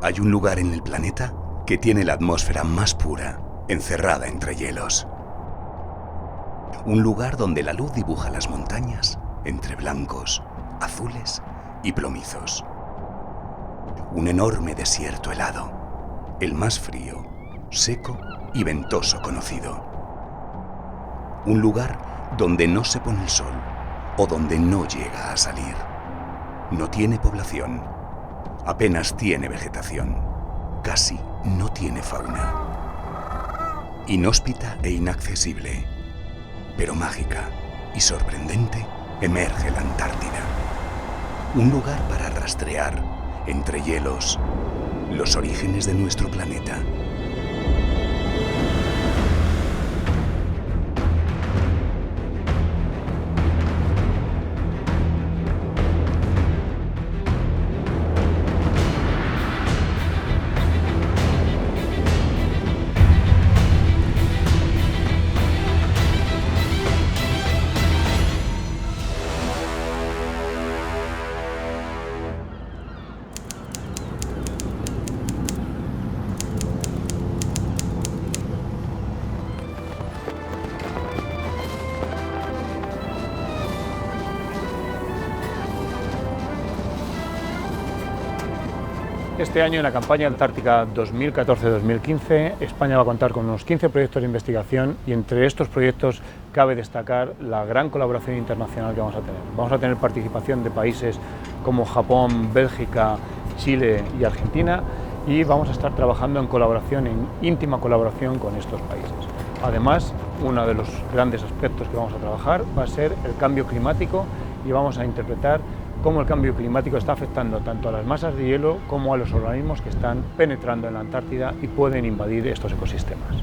Hay un lugar en el planeta que tiene la atmósfera más pura, encerrada entre hielos. Un lugar donde la luz dibuja las montañas entre blancos, azules y plomizos. Un enorme desierto helado, el más frío, seco y ventoso conocido. Un lugar donde no se pone el sol o donde no llega a salir. No tiene población, apenas tiene vegetación, casi no tiene fauna. Inhóspita e inaccesible, pero mágica y sorprendente, emerge la Antártida. Un lugar para rastrear, entre hielos, los orígenes de nuestro planeta. Este año, en la campaña Antártica 2014-2015, España va a contar con unos 15 proyectos de investigación y entre estos proyectos cabe destacar la gran colaboración internacional que vamos a tener. Vamos a tener participación de países como Japón, Bélgica, Chile y Argentina y vamos a estar trabajando en íntima colaboración con estos países. Además, uno de los grandes aspectos que vamos a trabajar va a ser el cambio climático y vamos a interpretar cómo el cambio climático está afectando tanto a las masas de hielo como a los organismos que están penetrando en la Antártida y pueden invadir estos ecosistemas.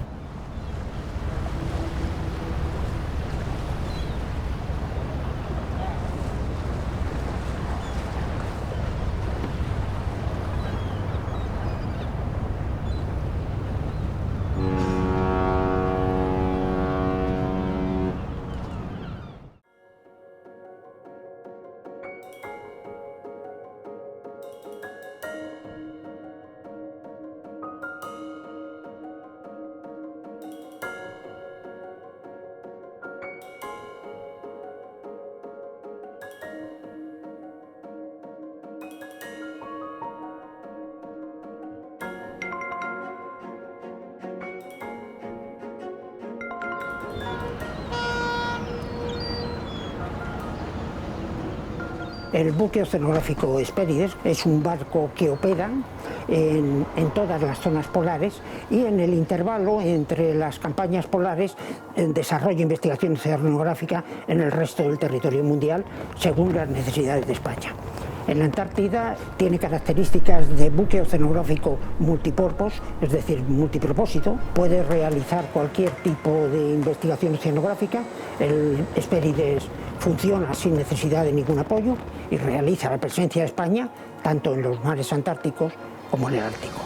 El buque oceanográfico Hespérides es un barco que opera en todas las zonas polares y en el intervalo entre las campañas polares desarrolla investigación oceanográfica en el resto del territorio mundial según las necesidades de España. En la Antártida tiene características de buque oceanográfico multipurpose, es decir, multipropósito. Puede realizar cualquier tipo de investigación oceanográfica. El Hespérides funciona sin necesidad de ningún apoyo y realiza la presencia de España tanto en los mares antárticos como en el Ártico.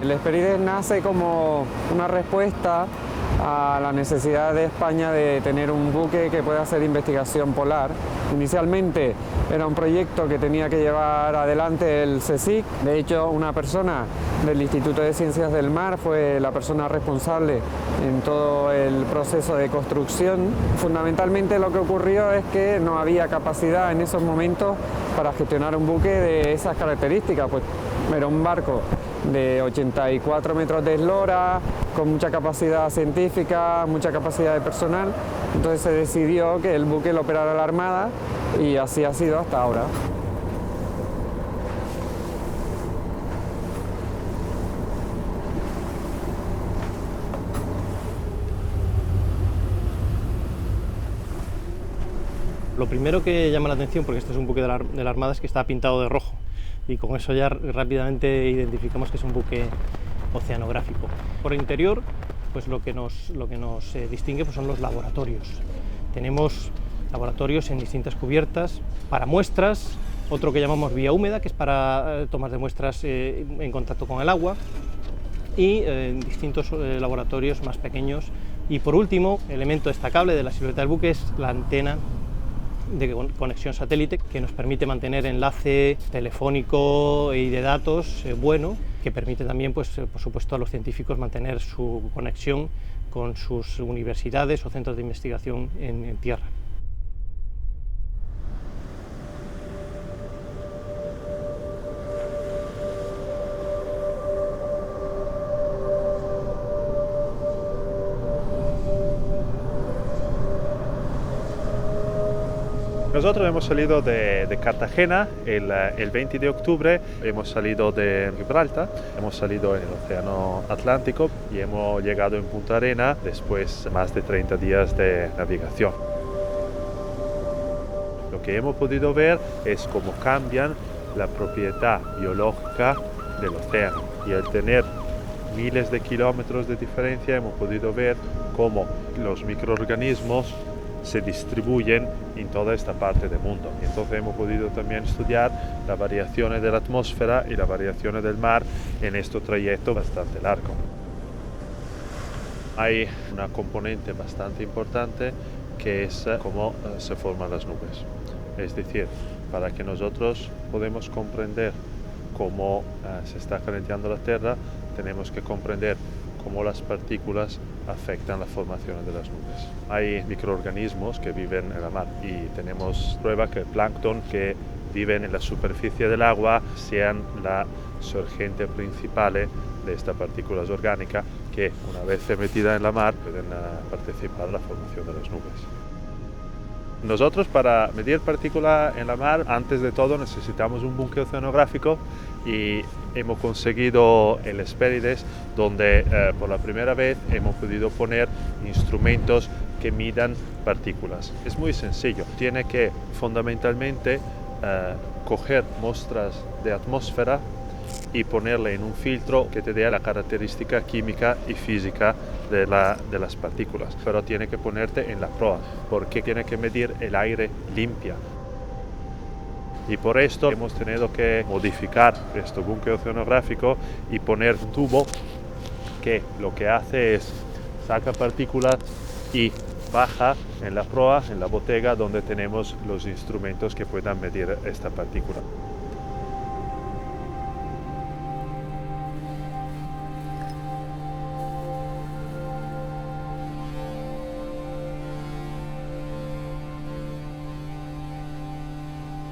El Hespérides nace como una respuesta a la necesidad de España de tener un buque que pueda hacer investigación polar. Inicialmente era un proyecto que tenía que llevar adelante el CSIC. De hecho, una persona del Instituto de Ciencias del Mar fue la persona responsable en todo el proceso de construcción. Fundamentalmente lo que ocurrió es que no había capacidad en esos momentos para gestionar un buque de esas características, pues era un barco de 84 metros de eslora, con mucha capacidad científica, mucha capacidad de personal. Entonces se decidió que el buque lo operara la Armada y así ha sido hasta ahora. Lo primero que llama la atención, porque este es un buque de la Armada, es que está pintado de rojo y con eso ya rápidamente identificamos que es un buque oceanográfico. Por el interior, pues lo que nos distingue pues son los laboratorios. Tenemos laboratorios en distintas cubiertas para muestras otro que llamamos vía húmeda, que es para tomar de muestras en contacto con el agua, y distintos laboratorios más pequeños. Y por último, elemento destacable de la silueta del buque es la antena de conexión satélite, que nos permite mantener enlace telefónico y de datos bueno, que permite también, pues, por supuesto, a los científicos mantener su conexión con sus universidades o centros de investigación en tierra. Nosotros hemos salido de Cartagena el 20 de octubre, hemos salido de Gibraltar, hemos salido en el Océano Atlántico y hemos llegado en Punta Arena después de más de 30 días de navegación. Lo que hemos podido ver es cómo cambian la propiedad biológica del océano, y al tener miles de kilómetros de diferencia hemos podido ver cómo los microorganismos se distribuyen en toda esta parte del mundo. Y entonces hemos podido también estudiar las variaciones de la atmósfera y las variaciones del mar en este trayecto bastante largo. Hay una componente bastante importante que es cómo se forman las nubes. Es decir, para que nosotros podamos comprender cómo se está calentando la Tierra, tenemos que comprender cómo las partículas afectan la formación de las nubes. Hay microorganismos que viven en la mar y tenemos prueba que el plancton que viven en la superficie del agua sean la surgente principal de estas partículas orgánicas que, una vez metidas en la mar, pueden participar en la formación de las nubes. Nosotros, para medir partículas en la mar, antes de todo necesitamos un buque oceanográfico, y hemos conseguido el Hesperides, donde por la primera vez hemos podido poner instrumentos que midan partículas. Es muy sencillo, tiene que fundamentalmente coger muestras de atmósfera y ponerle en un filtro que te dé la característica química y física de las partículas, pero tiene que ponerte en la proa, porque tiene que medir el aire limpio. Y por esto hemos tenido que modificar este buque oceanográfico y poner un tubo que lo que hace es saca partículas y baja en la proa, en la botega, donde tenemos los instrumentos que puedan medir esta partícula.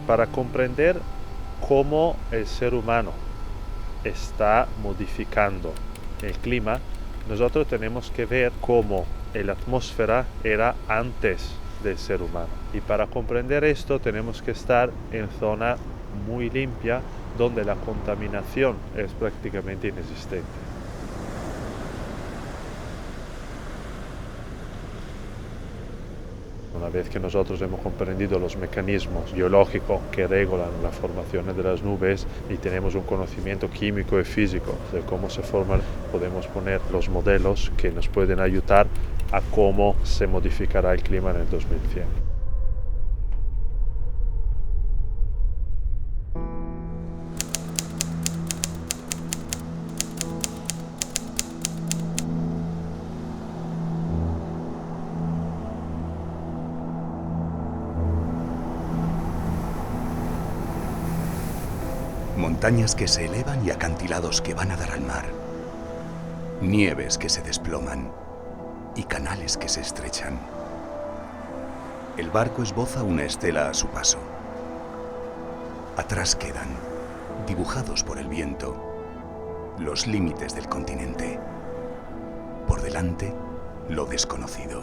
Para comprender cómo el ser humano está modificando el clima, nosotros tenemos que ver cómo la atmósfera era antes del ser humano. Y para comprender esto tenemos que estar en zona muy limpia, donde la contaminación es prácticamente inexistente. Una vez que nosotros hemos comprendido los mecanismos biológicos que regulan la formación de las nubes y tenemos un conocimiento químico y físico de cómo se forman, podemos poner los modelos que nos pueden ayudar a cómo se modificará el clima en el 2100. Montañas que se elevan y acantilados que van a dar al mar. Nieves que se desploman y canales que se estrechan. El barco esboza una estela a su paso. Atrás quedan, dibujados por el viento, los límites del continente. Por delante, lo desconocido.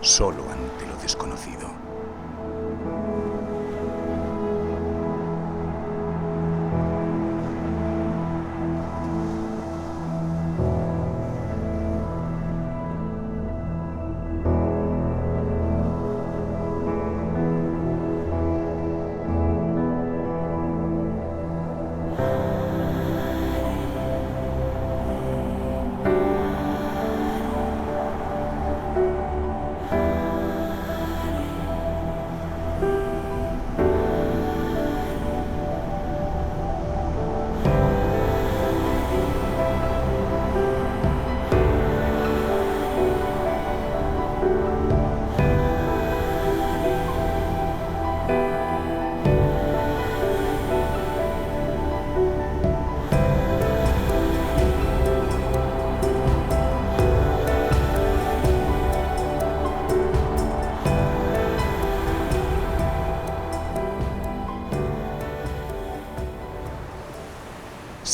Solo ante lo desconocido.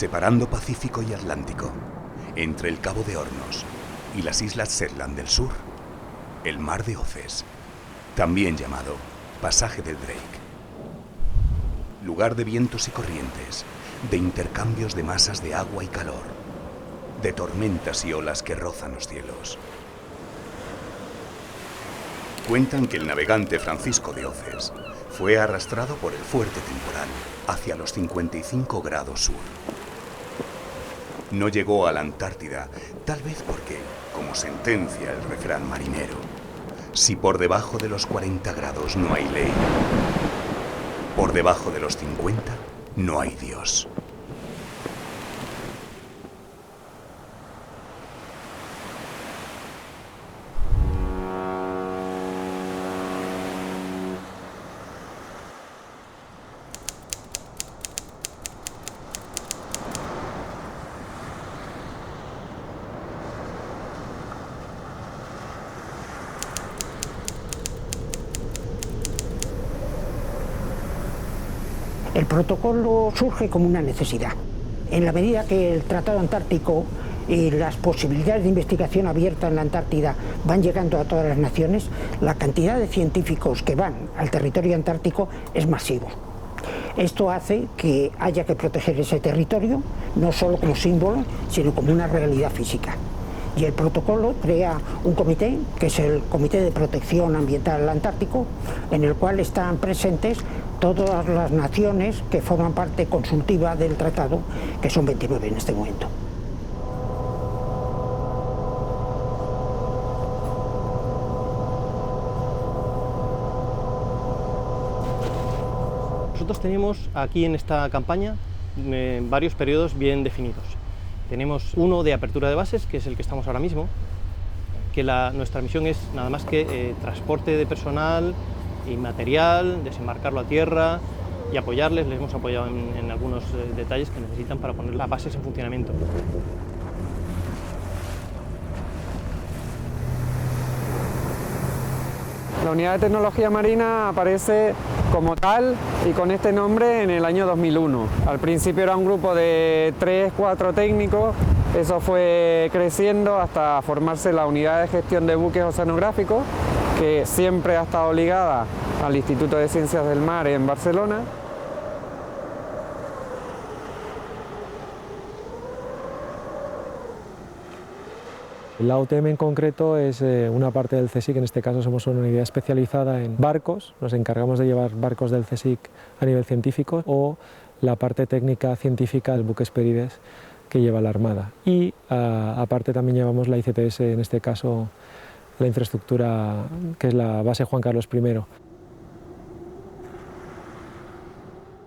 separando Pacífico y Atlántico, entre el Cabo de Hornos y las islas Shetland del sur, el Mar de Oces, también llamado Pasaje del Drake. Lugar de vientos y corrientes, de intercambios de masas de agua y calor, de tormentas y olas que rozan los cielos. Cuentan que el navegante Francisco de Oces fue arrastrado por el fuerte temporal hacia los 55 grados sur. No llegó a la Antártida, tal vez porque, como sentencia el refrán marinero, si por debajo de los 40 grados no hay ley, por debajo de los 50 no hay Dios. El protocolo surge como una necesidad. En la medida que el Tratado Antártico y las posibilidades de investigación abierta en la Antártida van llegando a todas las naciones, la cantidad de científicos que van al territorio antártico es masivo. Esto hace que haya que proteger ese territorio, no solo como símbolo, sino como una realidad física. Y el protocolo crea un comité, que es el Comité de Protección Ambiental Antártico, en el cual están presentes todas las naciones que forman parte consultiva del tratado, que son 29 en este momento. Nosotros tenemos aquí en esta campaña varios periodos bien definidos. Tenemos uno de apertura de bases, que es el que estamos ahora mismo, que nuestra misión es nada más que transporte de personal y material, desembarcarlo a tierra y apoyarles. Les hemos apoyado en algunos detalles que necesitan para poner las bases en funcionamiento. La Unidad de Tecnología Marina aparece como tal y con este nombre en el año 2001. Al principio era un grupo de 3-4 técnicos, eso fue creciendo hasta formarse la Unidad de Gestión de Buques Oceanográficos, que siempre ha estado ligada al Instituto de Ciencias del Mar en Barcelona. La UTM en concreto es una parte del CSIC, en este caso somos una unidad especializada en barcos, nos encargamos de llevar barcos del CSIC a nivel científico, o la parte técnica científica del buque Hesperides que lleva la Armada. Y aparte también llevamos la ICTS, en este caso la infraestructura que es la base Juan Carlos I.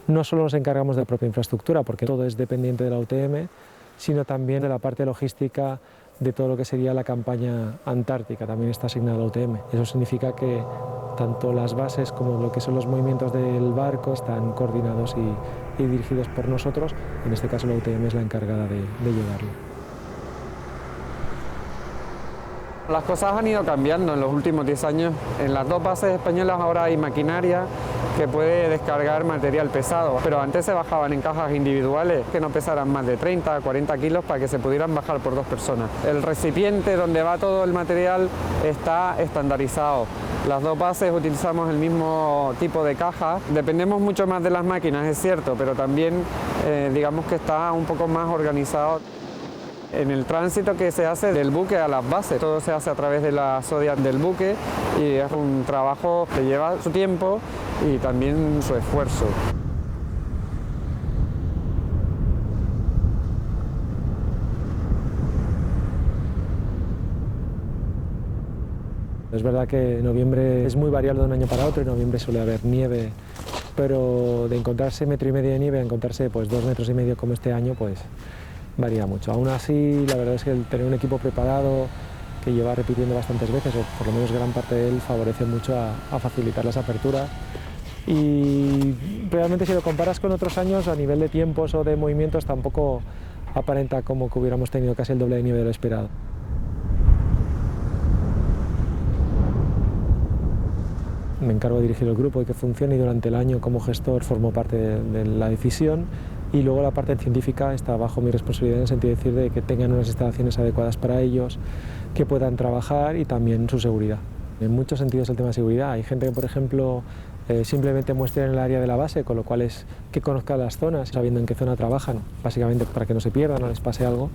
No solo nos encargamos de la propia infraestructura, porque todo es dependiente de la UTM, sino también de la parte logística de todo lo que sería la campaña antártica, también está asignada a la UTM. Eso significa que tanto las bases como lo que son los movimientos del barco están coordinados y dirigidos por nosotros. En este caso la UTM es la encargada de llevarlo. Las cosas han ido cambiando en los últimos 10 años. En las dos bases españolas ahora hay maquinaria que puede descargar material pesado, pero antes se bajaban en cajas individuales que no pesaran más de 30 a 40 kilos para que se pudieran bajar por dos personas. El recipiente donde va todo el material está estandarizado. Las dos bases utilizamos el mismo tipo de caja. Dependemos mucho más de las máquinas, es cierto, pero también digamos que está un poco más organizado. En el tránsito que se hace del buque a las bases, todo se hace a través de la Zodiac del buque y es un trabajo que lleva su tiempo y también su esfuerzo. Es verdad que noviembre es muy variable de un año para otro, en noviembre suele haber nieve, pero de encontrarse 1,5 metros de nieve a encontrarse pues 2,5 metros como este año, pues varía mucho. Aún así, la verdad es que el tener un equipo preparado que lleva repitiendo bastantes veces, o por lo menos gran parte de él, favorece mucho a facilitar las aperturas. Y realmente si lo comparas con otros años, a nivel de tiempos o de movimientos, tampoco aparenta como que hubiéramos tenido casi el doble de nieve de lo esperado. Me encargo de dirigir el grupo y que funcione, y durante el año como gestor formo parte de la decisión y luego la parte científica está bajo mi responsabilidad en el sentido de decir de que tengan unas instalaciones adecuadas para ellos, que puedan trabajar y también su seguridad. En muchos sentidos el tema de seguridad. Hay gente que, por ejemplo, simplemente muestra en el área de la base, con lo cual es que conozcan las zonas, sabiendo en qué zona trabajan, básicamente para que no se pierdan, no les pase algo.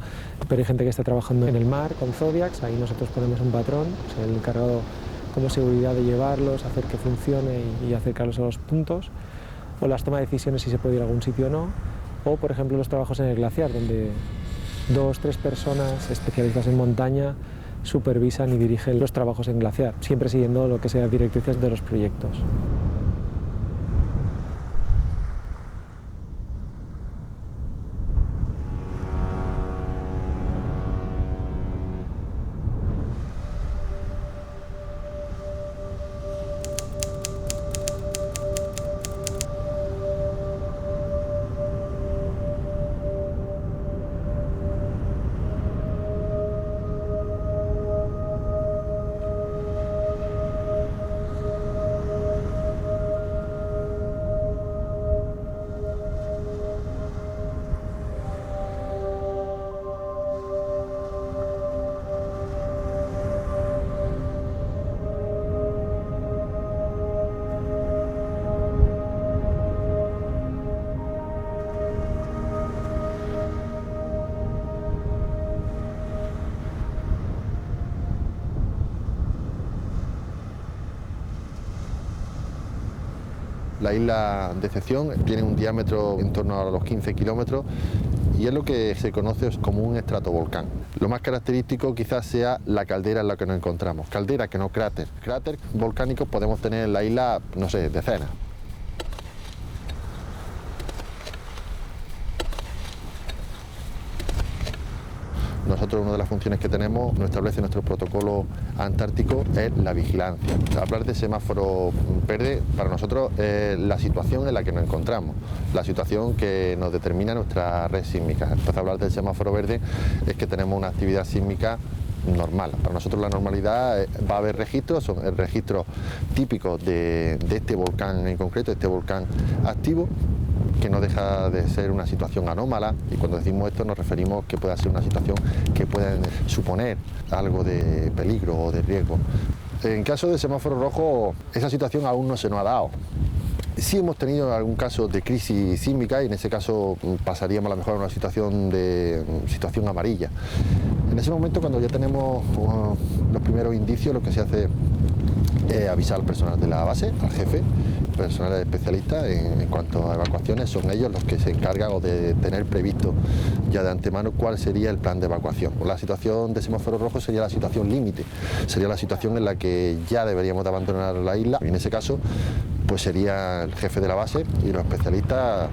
Pero hay gente que está trabajando en el mar con Zodiacs, ahí nosotros ponemos un patrón, o sea, el encargado como seguridad de llevarlos, hacer que funcione y acercarlos a los puntos, o las tomas de decisiones si se puede ir a algún sitio o no, o por ejemplo los trabajos en el glaciar, donde 2 o 3 personas especialistas en montaña supervisan y dirigen los trabajos en glaciar, siempre siguiendo lo que sea directrices de los proyectos. La isla de Decepción tiene un diámetro en torno a los 15 kilómetros y es lo que se conoce como un estratovolcán. Lo más característico quizás sea la caldera en la que nos encontramos. Caldera que no cráter. Cráter volcánicos podemos tener en la isla, no sé, decenas. Nosotros una de las funciones que tenemos, nos establece nuestro protocolo antártico, es la vigilancia. Hablar de semáforo verde para nosotros es la situación en la que nos encontramos, la situación que nos determina nuestra red sísmica. Entonces hablar del semáforo verde es que tenemos una actividad sísmica normal. Para nosotros la normalidad va a haber registros, son registros típicos de este volcán en concreto, este volcán activo, que no deja de ser una situación anómala, y cuando decimos esto nos referimos que pueda ser una situación que pueda suponer algo de peligro o de riesgo. En caso de semáforo rojo, esa situación aún no se nos ha dado. Sí hemos tenido algún caso de crisis sísmica y en ese caso pasaríamos a lo mejor a una situación amarilla. En ese momento, cuando ya tenemos los primeros indicios, lo que se hace es avisar al personal de la base, al jefe, personal especialista en cuanto a evacuaciones. Son ellos los que se encargan o de tener previsto ya de antemano cuál sería el plan de evacuación. La situación de semáforo rojo sería la situación límite, sería la situación en la que ya deberíamos de abandonar la isla, y en ese caso pues sería el jefe de la base y los especialistas,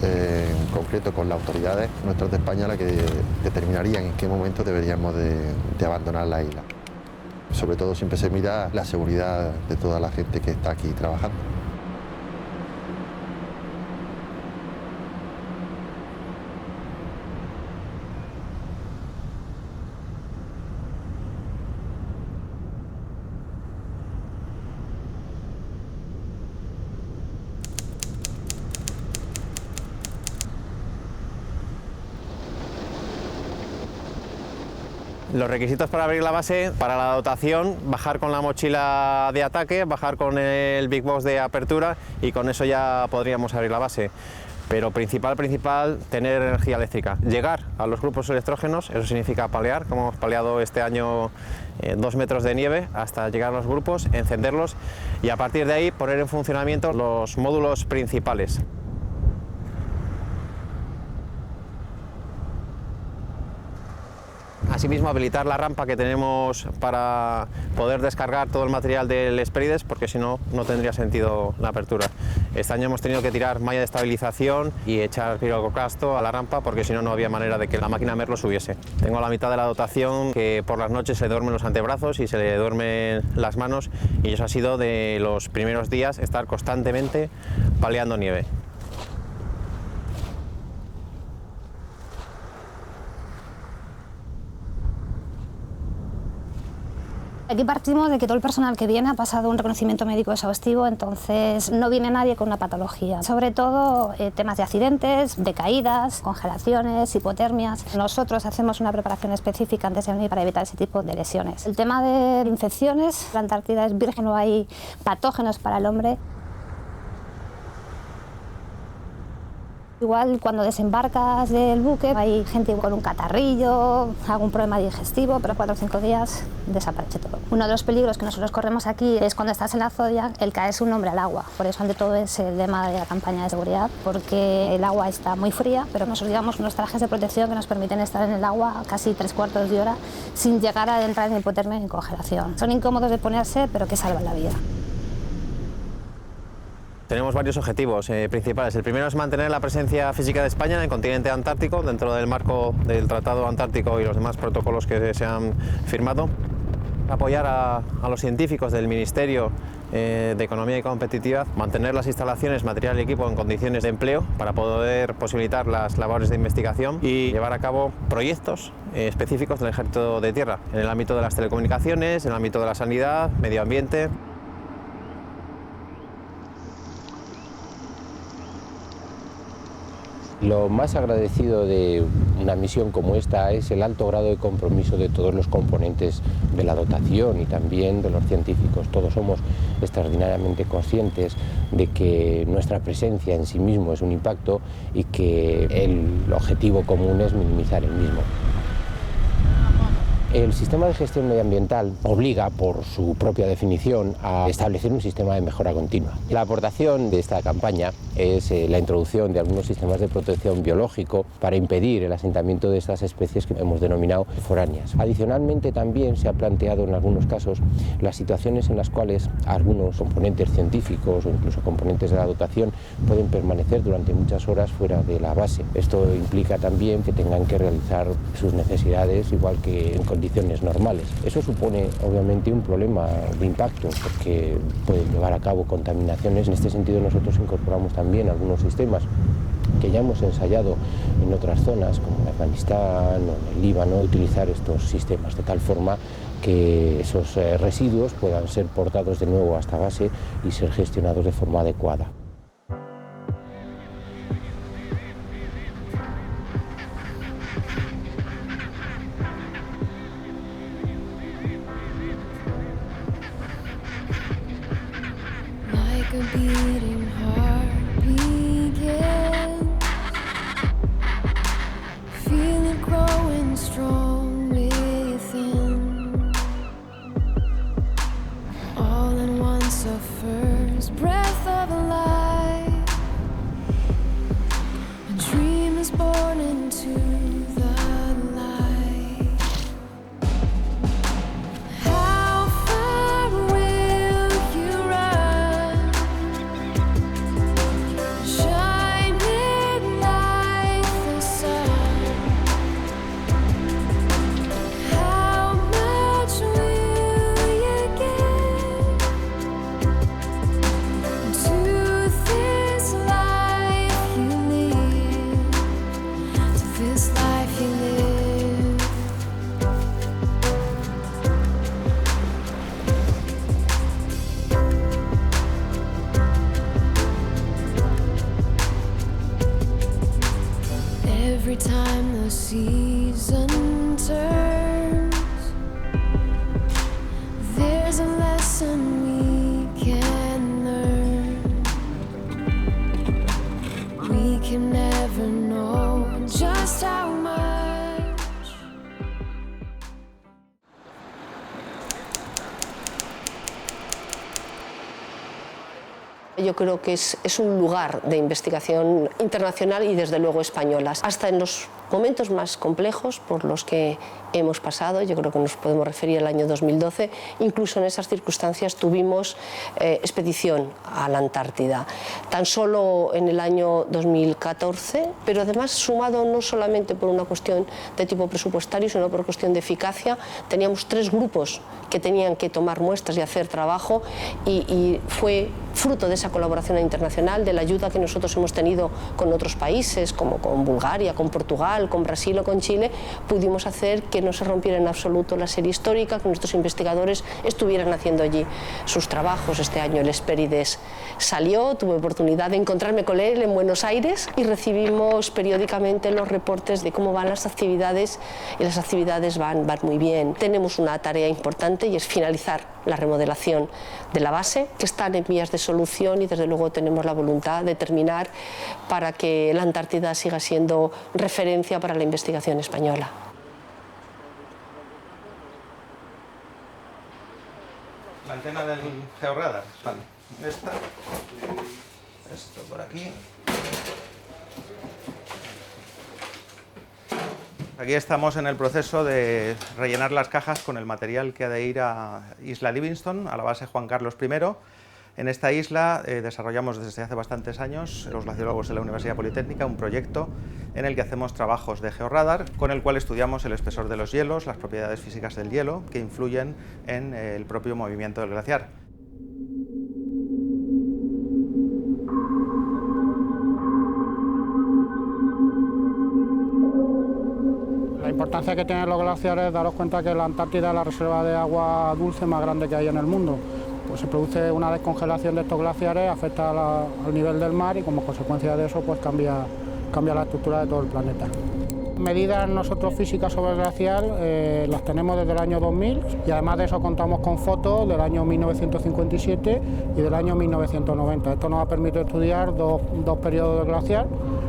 en concreto con las autoridades nuestras de España, la que determinarían en qué momento deberíamos de abandonar la isla. Sobre todo siempre se mira la seguridad de toda la gente que está aquí trabajando. Los requisitos para abrir la base: para la dotación, bajar con la mochila de ataque, bajar con el Big Box de apertura, y con eso ya podríamos abrir la base. Pero principal, tener energía eléctrica. Llegar a los grupos electrógenos, eso significa palear, como hemos paleado este año 2 metros de nieve hasta llegar a los grupos, encenderlos y a partir de ahí poner en funcionamiento los módulos principales. Asimismo, habilitar la rampa que tenemos para poder descargar todo el material del Hesperides, porque si no, no tendría sentido la apertura. Este año hemos tenido que tirar malla de estabilización y echar piroclasto a la rampa, porque si no, no había manera de que la máquina Merlo subiese. Tengo la mitad de la dotación que por las noches se le duermen los antebrazos y se le duermen las manos, y eso ha sido de los primeros días estar constantemente paleando nieve. Aquí partimos de que todo el personal que viene ha pasado un reconocimiento médico exhaustivo, entonces no viene nadie con una patología. Sobre todo temas de accidentes, de caídas, congelaciones, hipotermias. Nosotros hacemos una preparación específica antes de venir para evitar ese tipo de lesiones. El tema de infecciones, la Antártida es virgen, no hay patógenos para el hombre. Igual cuando desembarcas del buque hay gente con un catarrillo, algún problema digestivo, pero 4 o 5 días desaparece todo. Uno de los peligros que nosotros corremos aquí es cuando estás en la Zodiac, el caerse un hombre al agua. Por eso ante todo es el lema de la campaña de seguridad, porque el agua está muy fría, pero nosotros llevamos unos trajes de protección que nos permiten estar en el agua casi 3/4 de hora sin llegar a entrar en hipotermia ni en congelación. Son incómodos de ponerse, pero que salvan la vida. Tenemos varios objetivos principales. El primero es mantener la presencia física de España en el continente antártico, dentro del marco del Tratado Antártico y los demás protocolos que se han firmado. Apoyar a los científicos del Ministerio de Economía y Competitividad, mantener las instalaciones, material y equipo en condiciones de empleo para poder posibilitar las labores de investigación y llevar a cabo proyectos específicos del Ejército de Tierra, en el ámbito de las telecomunicaciones, en el ámbito de la sanidad, medio ambiente. Lo más agradecido de una misión como esta es el alto grado de compromiso de todos los componentes de la dotación y también de los científicos. Todos somos extraordinariamente conscientes de que nuestra presencia en sí mismo es un impacto y que el objetivo común es minimizar el mismo. El sistema de gestión medioambiental obliga, por su propia definición, a establecer un sistema de mejora continua. La aportación de esta campaña es la introducción de algunos sistemas de protección biológico para impedir el asentamiento de estas especies que hemos denominado foráneas. Adicionalmente, también se ha planteado en algunos casos las situaciones en las cuales algunos componentes científicos o incluso componentes de la dotación pueden permanecer durante muchas horas fuera de la base. Esto implica también que tengan que realizar sus necesidades igual que en condiciones normales. Eso supone obviamente un problema de impacto porque pueden llevar a cabo contaminaciones. En este sentido nosotros incorporamos también algunos sistemas que ya hemos ensayado en otras zonas como en Afganistán o en el Líbano, utilizar estos sistemas de tal forma que esos residuos puedan ser portados de nuevo a esta base y ser gestionados de forma adecuada. A beating heart begins. Feel it growing strong within. All at once a first breath of life. A dream is born into the light. How far will you run? Shining like the sun. How much will you give to this life you live? To this life you live. Every time the season turns, there's a lesson we can learn. We can never know just how much. Yo creo que es un lugar de investigación internacional y desde luego españolas. Hasta en los momentos más complejos por los que hemos pasado, yo creo que nos podemos referir al año 2012, incluso en esas circunstancias tuvimos expedición a la Antártida. Tan solo en el año 2014, pero además sumado no solamente por una cuestión de tipo presupuestario, sino por cuestión de eficacia, teníamos 3 grupos que tenían que tomar muestras y hacer trabajo y fue fruto de esa colaboración internacional, de la ayuda que nosotros hemos tenido con otros países, como con Bulgaria, con Portugal, con Brasil o con Chile, pudimos hacer que no se rompiera en absoluto la serie histórica, que nuestros investigadores estuvieran haciendo allí sus trabajos. Este año el Hespérides salió, tuve oportunidad de encontrarme con él en Buenos Aires y recibimos periódicamente los reportes de cómo van las actividades, y las actividades van muy bien. Tenemos una tarea importante y es finalizar la remodelación de la base, que están en vías de solución, y desde luego tenemos la voluntad de terminar para que la Antártida siga siendo referencia para la investigación española. La antena del Georradar, vale. Esta, esto por aquí. Aquí estamos en el proceso de rellenar las cajas con el material que ha de ir a Isla Livingstone, a la base Juan Carlos I. En esta isla desarrollamos desde hace bastantes años, los glaciólogos de la Universidad Politécnica, un proyecto en el que hacemos trabajos de georradar, con el cual estudiamos el espesor de los hielos, las propiedades físicas del hielo, que influyen en el propio movimiento del glaciar. La importancia que tienen los glaciares es daros cuenta que la Antártida es la reserva de agua dulce más grande que hay en el mundo. Pues se produce una descongelación de estos glaciares, afecta al nivel del mar y como consecuencia de eso pues cambia la estructura de todo el planeta. Medidas nosotros físicas sobre el glaciar las tenemos desde el año 2000 y además de eso contamos con fotos del año 1957 y del año 1990. Esto nos ha permitido estudiar dos periodos del glaciar.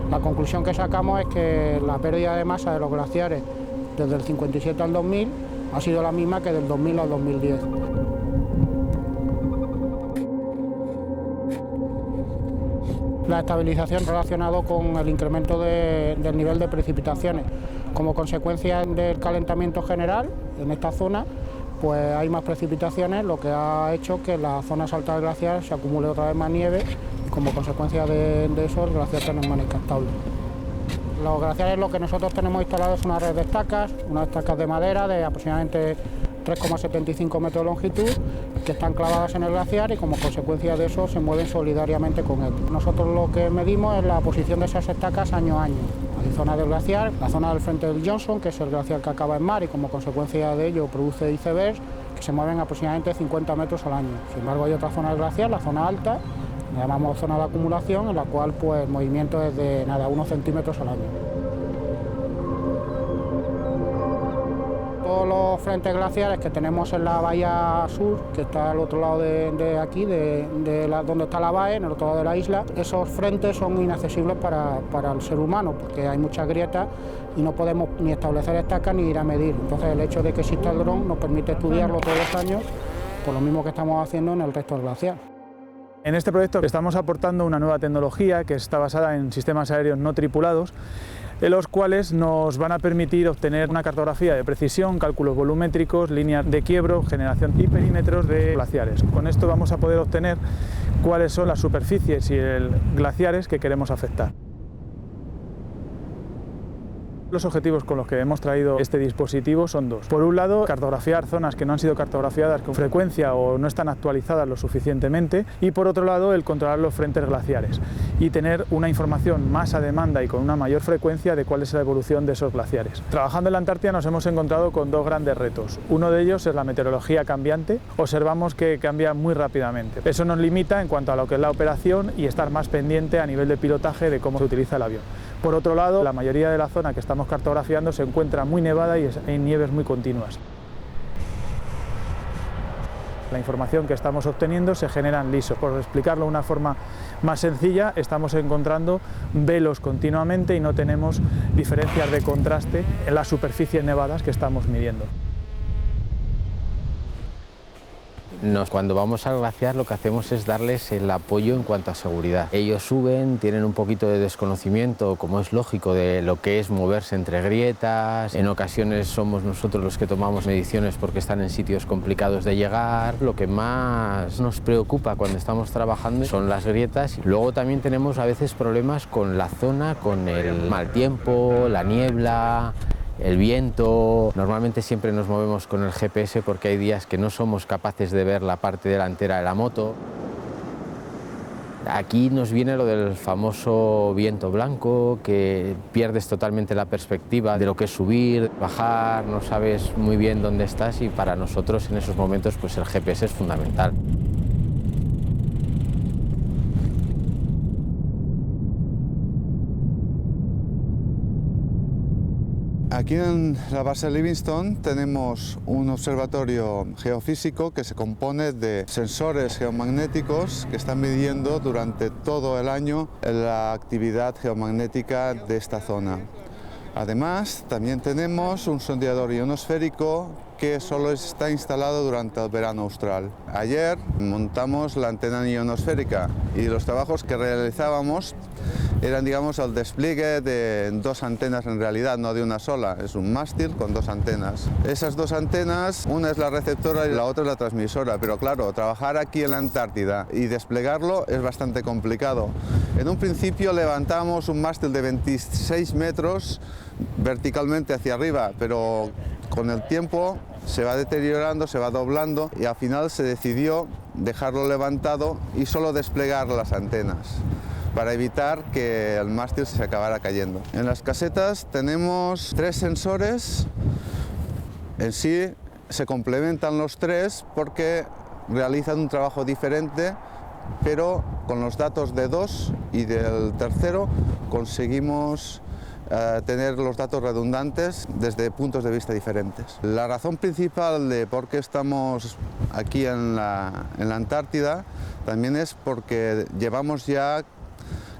La conclusión que sacamos es que la pérdida de masa de los glaciares desde el 57 al 2000 ha sido la misma que del 2000 al 2010. La estabilización relacionada con el incremento del nivel de precipitaciones. Como consecuencia del calentamiento general en esta zona, pues hay más precipitaciones, lo que ha hecho que en las zonas altas del glaciar se acumule otra vez más nieve y como consecuencia de eso el glaciar permanezca estable. Los glaciares, lo que nosotros tenemos instalado es una red de estacas, unas estacas de madera de aproximadamente 3,75 metros de longitud, que están clavadas en el glaciar y como consecuencia de eso se mueven solidariamente con él. Nosotros lo que medimos es la posición de esas estacas año a año. Hay zonas del glaciar, la zona del frente del Johnson, que es el glaciar que acaba en mar y como consecuencia de ello produce icebergs que se mueven aproximadamente 50 metros al año. Sin embargo hay otra zona del glaciar, la zona alta, la llamamos zona de acumulación, en la cual pues, el movimiento es de 1 centímetros al año. Todos los frentes glaciares que tenemos en la bahía sur, que está al otro lado de aquí, donde está la BAE, en el otro lado de la isla, esos frentes son inaccesibles para el ser humano, porque hay muchas grietas y no podemos ni establecer estacas ni ir a medir. Entonces el hecho de que exista el dron nos permite estudiarlo todos los años, por lo mismo que estamos haciendo en el resto del glaciar. En este proyecto estamos aportando una nueva tecnología que está basada en sistemas aéreos no tripulados, en los cuales nos van a permitir obtener una cartografía de precisión, cálculos volumétricos, líneas de quiebro, generación y perímetros de glaciares. Con esto vamos a poder obtener cuáles son las superficies y glaciares que queremos afectar. Los objetivos con los que hemos traído este dispositivo son dos. Por un lado, cartografiar zonas que no han sido cartografiadas con frecuencia o no están actualizadas lo suficientemente, y por otro lado, el controlar los frentes glaciares y tener una información más a demanda y con una mayor frecuencia de cuál es la evolución de esos glaciares. Trabajando en la Antártida nos hemos encontrado con dos grandes retos. Uno de ellos es la meteorología cambiante. Observamos que cambia muy rápidamente. Eso nos limita en cuanto a lo que es la operación y estar más pendiente a nivel de pilotaje de cómo se utiliza el avión. Por otro lado, la mayoría de la zona que estamos cartografiando se encuentra muy nevada y hay nieves muy continuas. La información que estamos obteniendo se genera en liso. Por explicarlo de una forma más sencilla, estamos encontrando velos continuamente y no tenemos diferencias de contraste en las superficies nevadas que estamos midiendo. Cuando vamos al glaciar lo que hacemos es darles el apoyo en cuanto a seguridad. Ellos suben, tienen un poquito de desconocimiento, como es lógico, de lo que es moverse entre grietas. En ocasiones somos nosotros los que tomamos mediciones porque están en sitios complicados de llegar. Lo que más nos preocupa cuando estamos trabajando son las grietas. Luego también tenemos a veces problemas con la zona, con el mal tiempo, la niebla, el viento. Normalmente siempre nos movemos con el GPS porque hay días que no somos capaces de ver la parte delantera de la moto. Aquí nos viene lo del famoso viento blanco, que pierdes totalmente la perspectiva de lo que es subir, bajar, no sabes muy bien dónde estás y para nosotros en esos momentos pues el GPS es fundamental. Aquí en la base Livingstone tenemos un observatorio geofísico que se compone de sensores geomagnéticos que están midiendo durante todo el año la actividad geomagnética de esta zona. Además, también tenemos un sondeador ionosférico que solo está instalado durante el verano austral. Ayer montamos la antena ionosférica y los trabajos que realizábamos eran, digamos, el despliegue de 2 antenas en realidad, no de una sola. Es un mástil con 2 antenas. Esas 2 antenas, una es la receptora y la otra es la transmisora, pero claro, trabajar aquí en la Antártida y desplegarlo es bastante complicado. En un principio levantamos un mástil de 26 metros verticalmente hacia arriba, pero con el tiempo se va deteriorando, se va doblando y al final se decidió dejarlo levantado y solo desplegar las antenas para evitar que el mástil se acabara cayendo. En las casetas tenemos 3 sensores. En sí se complementan los 3 porque realizan un trabajo diferente, pero con los datos de 2 y del tercero conseguimos tener los datos redundantes desde puntos de vista diferentes. La razón principal de por qué estamos aquí en la Antártida también es porque llevamos ya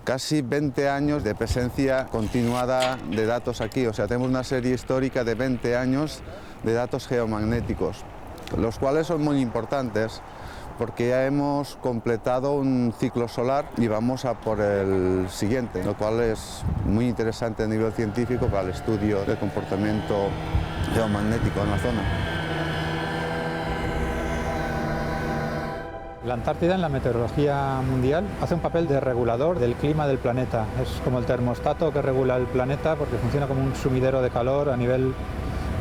casi 20 años de presencia continuada de datos aquí, o sea, tenemos una serie histórica de 20 años de datos geomagnéticos, los cuales son muy importantes porque ya hemos completado un ciclo solar y vamos a por el siguiente, lo cual es muy interesante a nivel científico para el estudio del comportamiento geomagnético en la zona. La Antártida en la meteorología mundial hace un papel de regulador del clima del planeta. Es como el termostato que regula el planeta porque funciona como un sumidero de calor a nivel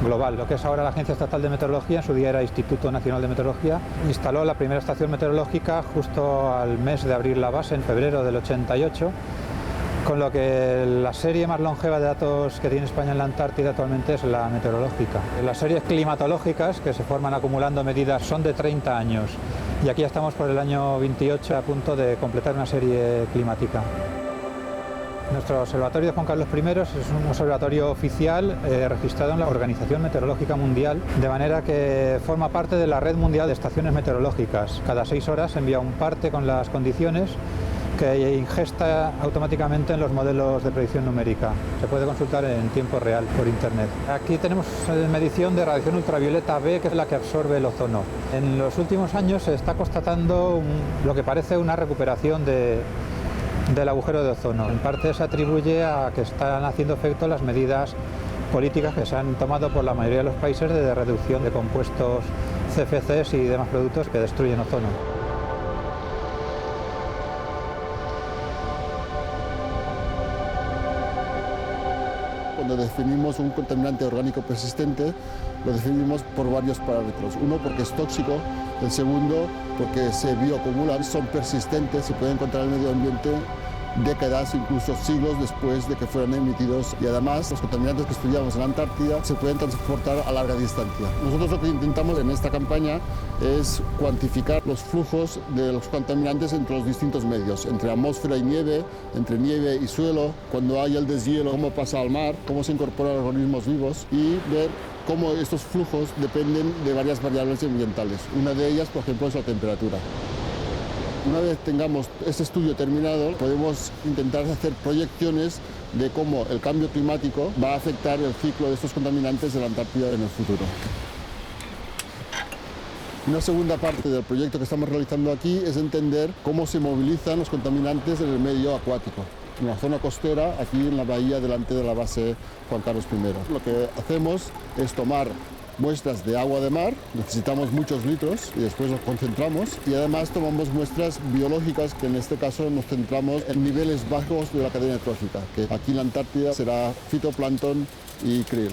global. Lo que es ahora la Agencia Estatal de Meteorología, en su día era Instituto Nacional de Meteorología, instaló la primera estación meteorológica justo al mes de abrir la base, en febrero del 88, con lo que la serie más longeva de datos que tiene España en la Antártida actualmente es la meteorológica. Las series climatológicas que se forman acumulando medidas son de 30 años y aquí ya estamos por el año 28 a punto de completar una serie climática. Nuestro observatorio de Juan Carlos I es un observatorio oficial registrado en la Organización Meteorológica Mundial, de manera que forma parte de la red mundial de estaciones meteorológicas. Cada 6 horas envía un parte con las condiciones que ingesta automáticamente en los modelos de predicción numérica. Se puede consultar en tiempo real por internet. Aquí tenemos medición de radiación ultravioleta B, que es la que absorbe el ozono. En los últimos años se está constatando lo que parece una recuperación del agujero de ozono. En parte se atribuye a que están haciendo efecto las medidas políticas que se han tomado por la mayoría de los países de reducción de compuestos CFCs y demás productos que destruyen ozono. Cuando definimos un contaminante orgánico persistente, lo definimos por varios parámetros. Uno, porque es tóxico. El segundo, porque se bioacumulan, son persistentes, se pueden encontrar en el medio ambiente décadas, incluso siglos después de que fueran emitidos. Y además, los contaminantes que estudiamos en la Antártida se pueden transportar a larga distancia. Nosotros lo que intentamos en esta campaña es cuantificar los flujos de los contaminantes entre los distintos medios, entre atmósfera y nieve, entre nieve y suelo, cuando hay el deshielo, cómo pasa al mar, cómo se incorporan organismos vivos y ver cómo estos flujos dependen de varias variables ambientales. Una de ellas, por ejemplo, es la temperatura. Una vez tengamos este estudio terminado, podemos intentar hacer proyecciones de cómo el cambio climático va a afectar el ciclo de estos contaminantes de la Antártida en el futuro. Una segunda parte del proyecto que estamos realizando aquí es entender cómo se movilizan los contaminantes en el medio acuático. En la zona costera, aquí en la bahía delante de la base Juan Carlos I. Lo que hacemos es tomar muestras de agua de mar, necesitamos muchos litros y después los concentramos y además tomamos muestras biológicas que en este caso nos centramos en niveles bajos de la cadena trófica, que aquí en la Antártida será fitoplancton y krill.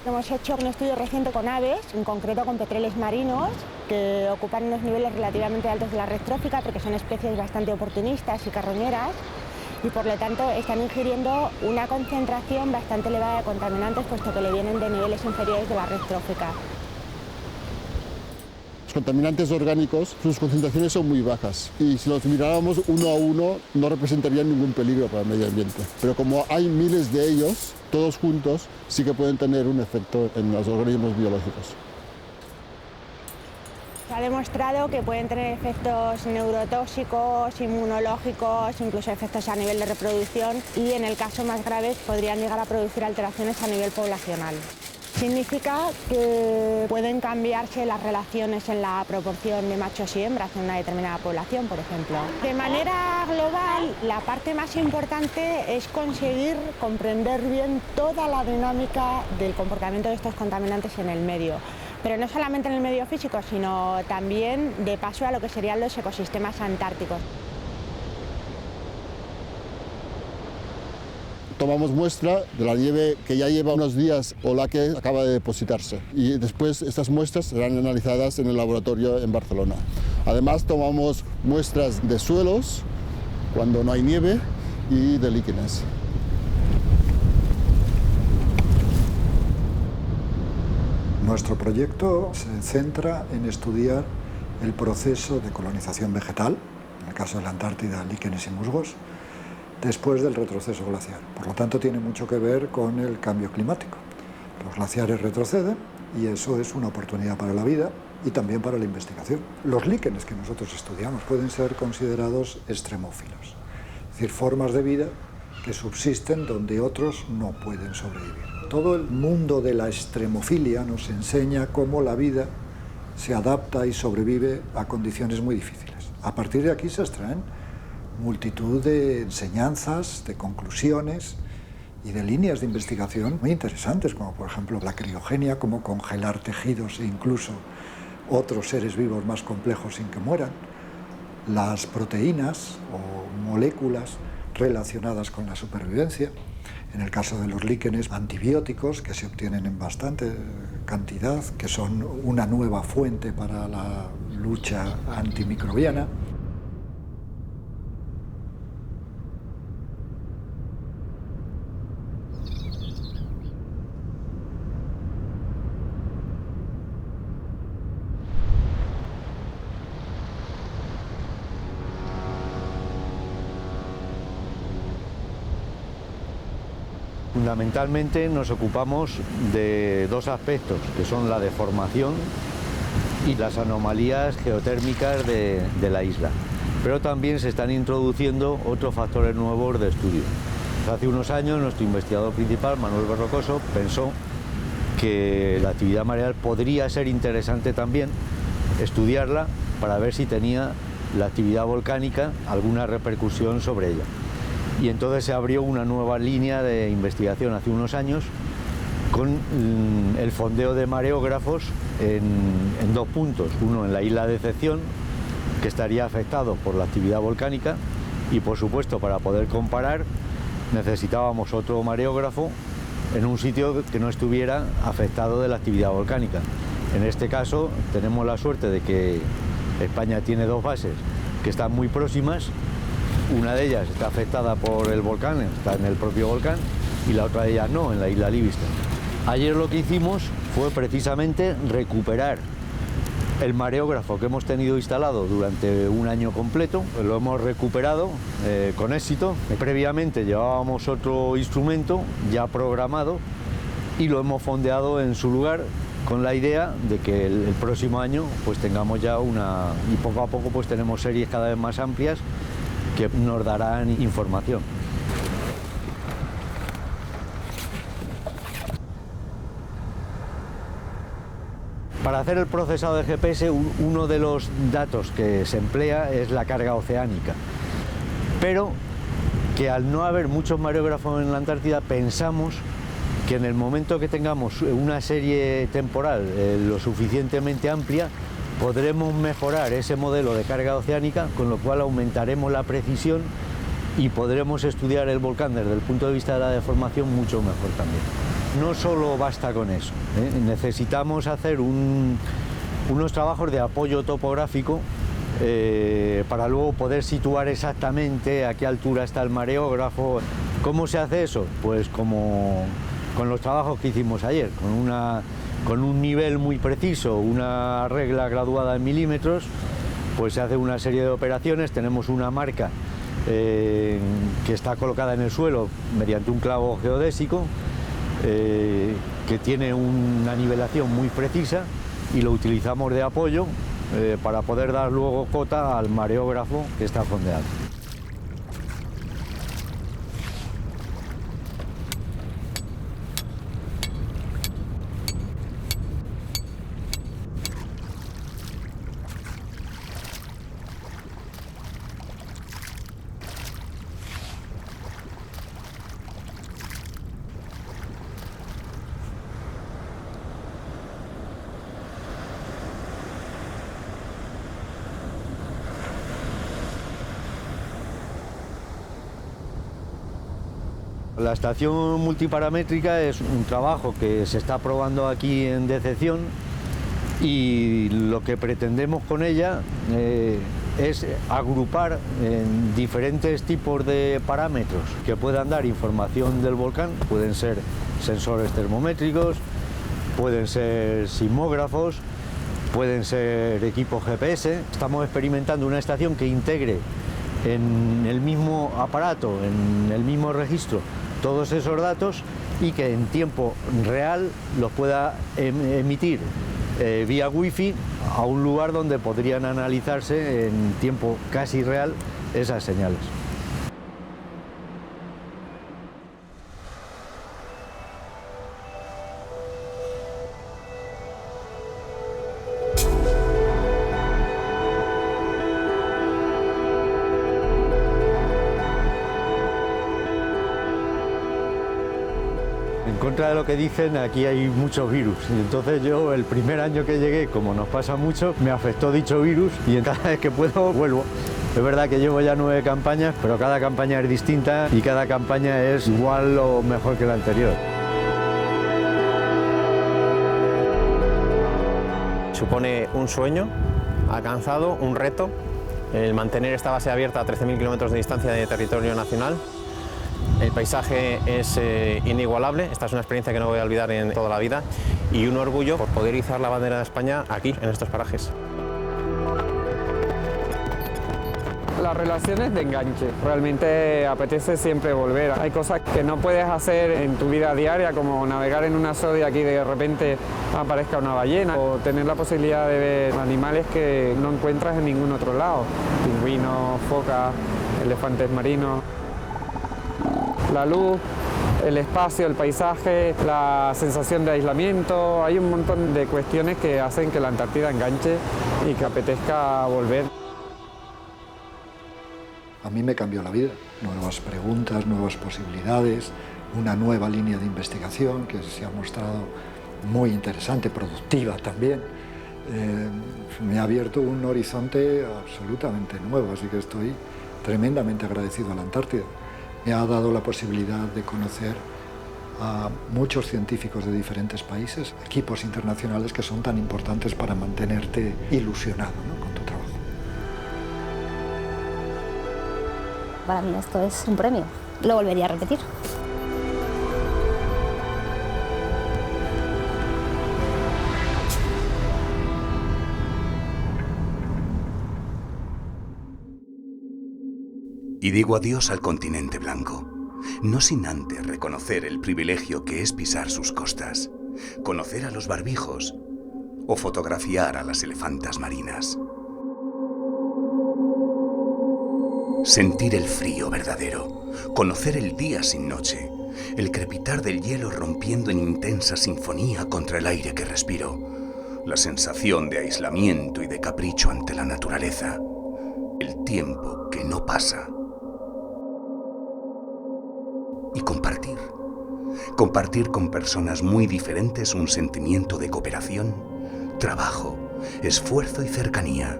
Hemos hecho un estudio reciente con aves, en concreto con petreles marinos, que ocupan unos niveles relativamente altos de la red trófica porque son especies bastante oportunistas y carroñeras y por lo tanto están ingiriendo una concentración bastante elevada de contaminantes puesto que le vienen de niveles inferiores de la red trófica. Los contaminantes orgánicos, sus concentraciones son muy bajas y si los miráramos uno a uno no representarían ningún peligro para el medio ambiente. Pero como hay miles de ellos, todos juntos sí que pueden tener un efecto en los organismos biológicos. Se ha demostrado que pueden tener efectos neurotóxicos, inmunológicos, incluso efectos a nivel de reproducción y en el caso más grave podrían llegar a producir alteraciones a nivel poblacional. Significa que pueden cambiarse las relaciones en la proporción de machos y hembras en una determinada población, por ejemplo. De manera global, la parte más importante es conseguir comprender bien toda la dinámica del comportamiento de estos contaminantes en el medio. Pero no solamente en el medio físico, sino también de paso a lo que serían los ecosistemas antárticos. Tomamos muestra de la nieve que ya lleva unos días o la que acaba de depositarse y después estas muestras serán analizadas en el laboratorio en Barcelona. Además tomamos muestras de suelos cuando no hay nieve y de líquenes. Nuestro proyecto se centra en estudiar el proceso de colonización vegetal, en el caso de la Antártida, líquenes y musgos, después del retroceso glaciar. Por lo tanto, tiene mucho que ver con el cambio climático. Los glaciares retroceden y eso es una oportunidad para la vida y también para la investigación. Los líquenes que nosotros estudiamos pueden ser considerados extremófilos, es decir, formas de vida que subsisten donde otros no pueden sobrevivir. Todo el mundo de la extremofilia nos enseña cómo la vida se adapta y sobrevive a condiciones muy difíciles. A partir de aquí se extraen multitud de enseñanzas, de conclusiones y de líneas de investigación muy interesantes, como por ejemplo la criogenia, cómo congelar tejidos e incluso otros seres vivos más complejos sin que mueran, las proteínas o moléculas relacionadas con la supervivencia, en el caso de los líquenes, antibióticos que se obtienen en bastante cantidad, que son una nueva fuente para la lucha antimicrobiana. Fundamentalmente nos ocupamos de dos aspectos, que son la deformación y las anomalías geotérmicas de la isla. Pero también se están introduciendo otros factores nuevos de estudio. Hace unos años nuestro investigador principal, Manuel Berrocoso, pensó que la actividad mareal podría ser interesante también estudiarla para ver si tenía la actividad volcánica alguna repercusión sobre ella. Y entonces se abrió una nueva línea de investigación hace unos años con el fondeo de mareógrafos en dos puntos. Uno en la isla de Decepción, que estaría afectado por la actividad volcánica, y por supuesto para poder comparar necesitábamos otro mareógrafo en un sitio que no estuviera afectado de la actividad volcánica. En este caso tenemos la suerte de que España tiene dos bases que están muy próximas. Una de ellas está afectada por el volcán, está en el propio volcán, y la otra de ellas no, en la isla Livingston. Ayer lo que hicimos fue precisamente recuperar el mareógrafo que hemos tenido instalado durante un año completo. Lo hemos recuperado con éxito. Previamente llevábamos otro instrumento ya programado y lo hemos fondeado en su lugar con la idea de que el próximo año pues tengamos ya y poco a poco pues tenemos series cada vez más amplias que nos darán información. Para hacer el procesado de GPS, uno de los datos que se emplea es la carga oceánica, pero que al no haber muchos mareógrafos en la Antártida, pensamos que en el momento que tengamos una serie temporal lo suficientemente amplia, podremos mejorar ese modelo de carga oceánica, con lo cual aumentaremos la precisión y podremos estudiar el volcán desde el punto de vista de la deformación mucho mejor también. no solo basta con eso, ¿eh? Necesitamos hacer unos trabajos de apoyo topográfico para luego poder situar exactamente a qué altura está el mareógrafo. ¿Cómo se hace eso? Pues como con los trabajos que hicimos ayer, con un nivel muy preciso, una regla graduada en milímetros, pues se hace una serie de operaciones. Tenemos una marca que está colocada en el suelo mediante un clavo geodésico que tiene una nivelación muy precisa y lo utilizamos de apoyo para poder dar luego cota al mareógrafo que está fondeando. La estación multiparamétrica es un trabajo que se está probando aquí en Decepción y lo que pretendemos con ella es agrupar en diferentes tipos de parámetros que puedan dar información del volcán. Pueden ser sensores termométricos, pueden ser sismógrafos, pueden ser equipos GPS. Estamos experimentando una estación que integre en el mismo aparato, en el mismo registro, todos esos datos y que en tiempo real los pueda emitir vía wifi a un lugar donde podrían analizarse en tiempo casi real esas señales. En contra de lo que dicen, aquí hay muchos virus y entonces yo el primer año que llegué, como nos pasa mucho, me afectó dicho virus y cada vez que puedo vuelvo. Es verdad que llevo ya 9 campañas, pero cada campaña es distinta y cada campaña es igual o mejor que la anterior. Supone un sueño alcanzado, un reto, el mantener esta base abierta a 13.000 kilómetros de distancia de territorio nacional. El paisaje es inigualable, esta es una experiencia que no voy a olvidar en toda la vida y un orgullo por poder izar la bandera de España aquí, en estos parajes. Las relaciones de enganche, realmente apetece siempre volver. Hay cosas que no puedes hacer en tu vida diaria, como navegar en una soda y aquí de repente aparezca una ballena, o tener la posibilidad de ver animales que no encuentras en ningún otro lado, pingüinos, focas, elefantes marinos. La luz, el espacio, el paisaje, la sensación de aislamiento, hay un montón de cuestiones que hacen que la Antártida enganche y que apetezca volver. A mí me cambió la vida, nuevas preguntas, nuevas posibilidades, una nueva línea de investigación que se ha mostrado muy interesante, productiva también. Me ha abierto un horizonte absolutamente nuevo, así que estoy tremendamente agradecido a la Antártida. Me ha dado la posibilidad de conocer a muchos científicos de diferentes países, equipos internacionales que son tan importantes para mantenerte ilusionado, ¿no?, con tu trabajo. Para mí esto es un premio, lo volvería a repetir. Y digo adiós al continente blanco, no sin antes reconocer el privilegio que es pisar sus costas, conocer a los barbijos o fotografiar a las elefantas marinas. Sentir el frío verdadero, conocer el día sin noche, el crepitar del hielo rompiendo en intensa sinfonía contra el aire que respiro, la sensación de aislamiento y de capricho ante la naturaleza, el tiempo que no pasa. Y compartir con personas muy diferentes un sentimiento de cooperación, trabajo, esfuerzo y cercanía.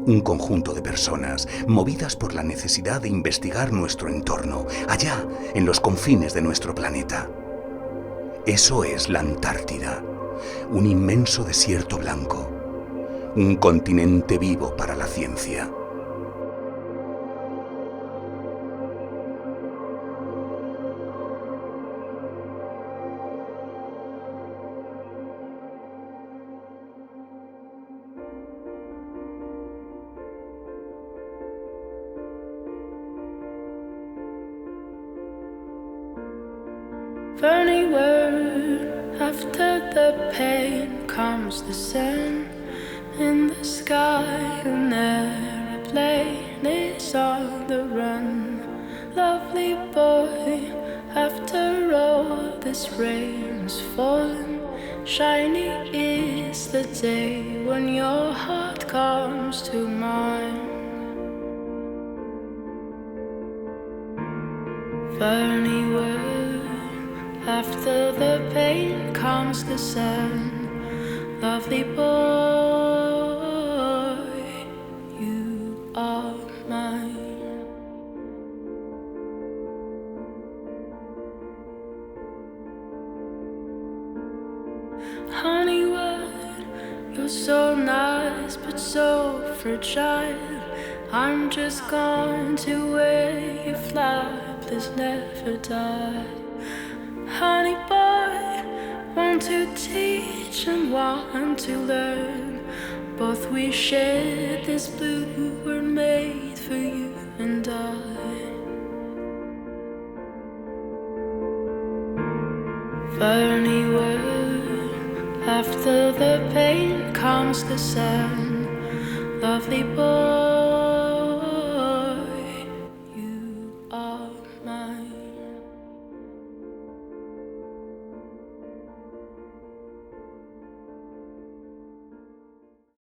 Un conjunto de personas movidas por la necesidad de investigar nuestro entorno, allá en los confines de nuestro planeta. Eso es la Antártida, un inmenso desierto blanco, un continente vivo para la ciencia. Funny word, after the pain comes the sun. In the sky, an airplane is on the run. Lovely boy, after all this rain's fallen, shiny is the day when your heart comes to mine. Funny word, after the pain comes the sun. Lovely boy, you are mine. Honeywood, you're so nice but so fragile. I'm just going to where your flappers never die. Honey boy, want to teach and want to learn. Both we share this blue, we're made for you and I. Funny word, after the pain comes the sun. Lovely boy, you are mine.